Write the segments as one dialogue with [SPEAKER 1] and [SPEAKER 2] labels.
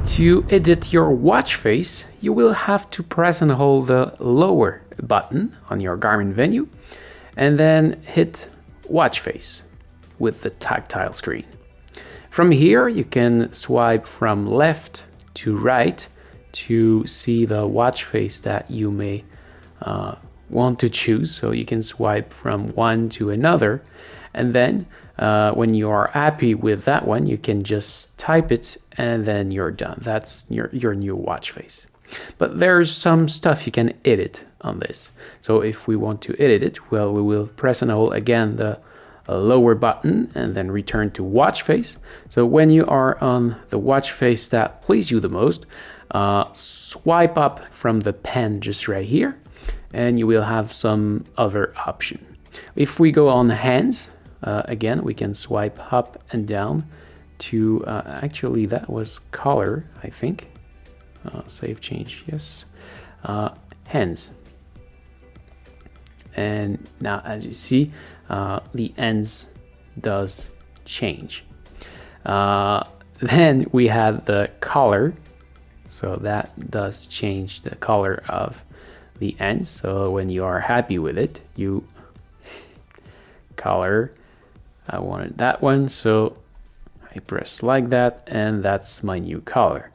[SPEAKER 1] To edit your watch face, you will have to press and hold the lower button on your Garmin Venu and then hit watch face with the tactile screen. From here, you can swipe from left to right to see the watch face that you may want to choose. So you can swipe from one to another, and then when you are happy with that one, you can just type it and then you're done. That's your new watch face. But there's some stuff you can edit on this. So if we want to edit it, well, we will press and hold again the lower button and then return to watch face. So when you are on the watch face that please you the most, swipe up from the pen just right here and you will have some other option. If we go on hands, again, we can swipe up and down to, actually that was color, I think. Save change, yes. Hands. And now as you see, the ends does change. Then we have the color. So that does change the color of the ends. So when you are happy with it, you color, I wanted that one, so I press like that and that's my new color.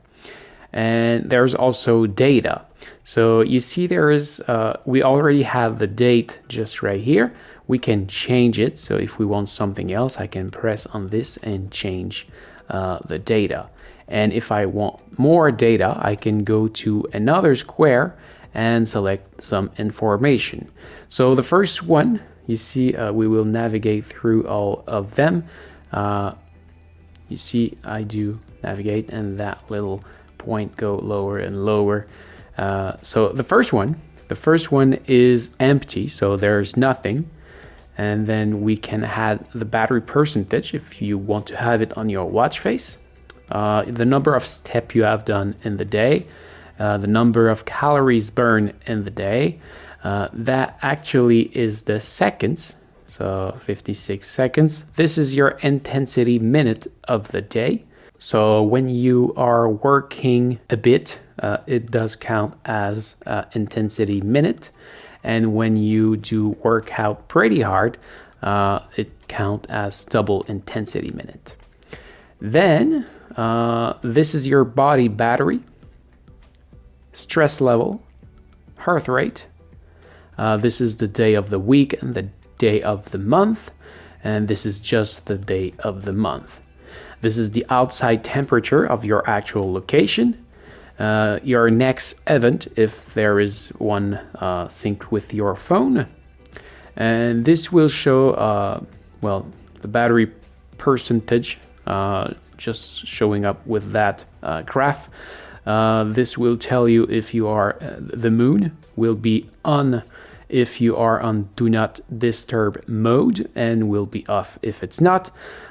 [SPEAKER 1] And there's also data. So you see there is, we already have the date just right here. We can change it. So if we want something else, I can press on this and change the data. And if I want more data, I can go to another square and select some information. So the first one, you see, we will navigate through all of them. You see, I do navigate and that little point go lower and lower. So the first one is empty, so there's nothing. And then we can add the battery percentage if you want to have it on your watch face. The number of steps you have done in the day, the number of calories burned in the day. That actually is the seconds, so 56 seconds. This is your intensity minute of the day. So when you are working a bit, it does count as intensity minute. And when you do work out pretty hard, it counts as double intensity minute. Then this is your body battery, stress level, heart rate. This is the day of the week and the day of the month. And this is just the day of the month. This is the outside temperature of your actual location. Your next event, if there is one synced with your phone. And this will show, well, the battery percentage, just showing up with that graph. This will tell you if you are, the moon will be on if you are on do not disturb mode and will be off if it's not.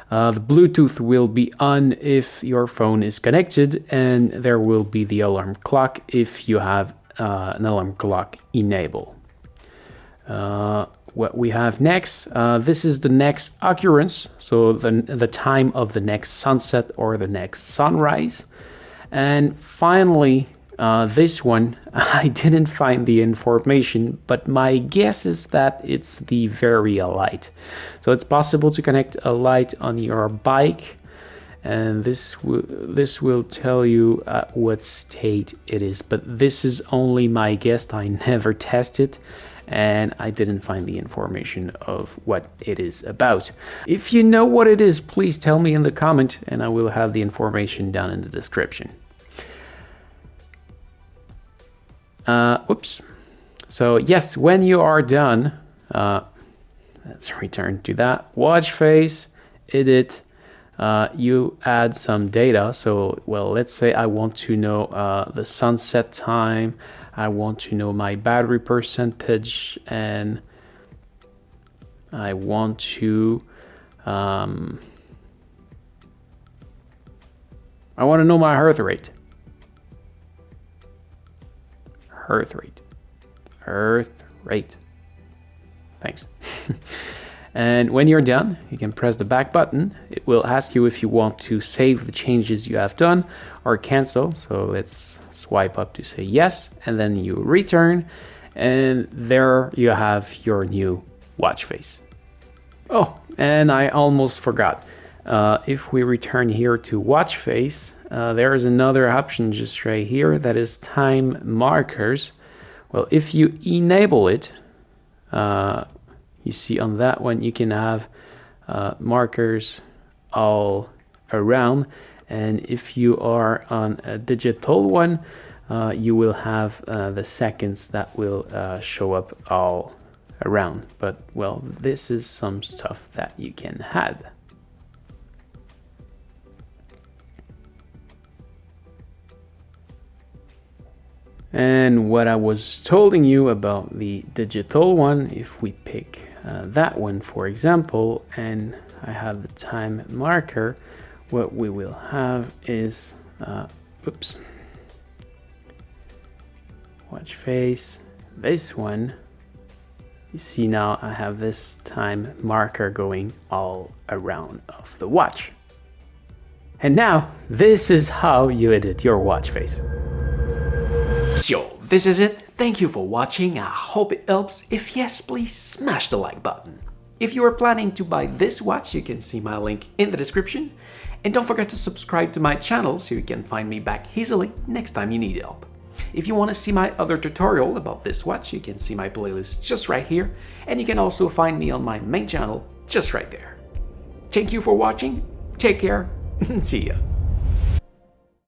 [SPEAKER 1] The Bluetooth will be on if your phone is connected, and there will be the alarm clock if you have an alarm clock enabled. What we have next, this is the next occurrence, so the time of the next sunset or the next sunrise. And finally, this one, I didn't find the information, but my guess is that it's the Varia light. So it's possible to connect a light on your bike, and this will tell you what state it is. But this is only my guess. I never tested, and I didn't find the information of what it is about. If you know what it is, please tell me in the comment, and I will have the information down in the description. Oops. So yes, when you are done, let's return to that watch face, edit, you add some data. So, well, let's say I want to know the sunset time. I want to know my battery percentage, and I want to know my heart rate. Heart rate. Thanks. And when you're done, you can press the back button. It will ask you if you want to save the changes you have done or cancel. So let's swipe up to say yes, and then you return, and there you have your new watch face. Oh, and I almost forgot. If we return here to watch face, there is another option just right here that is time markers. Well, if you enable it, you see on that one you can have markers all around, and if you are on a digital one, you will have the seconds that will show up all around. But well, this is some stuff that you can add. And what I was telling you about the digital one, if we pick that one for example, and I have the time marker, what we will have is watch face, this one. You see now I have this time marker going all around of the watch. And now this is how you edit your watch face. So this is it. Thank you for watching. I hope it helps. If yes, please smash the like button. If you are planning to buy this watch, you can see my link in the description. And don't forget to subscribe to my channel so you can find me back easily next time you need help. If you want to see my other tutorial about this watch, you can see my playlist just right here. And you can also find me on my main channel just right there. Thank you for watching. Take care and see ya.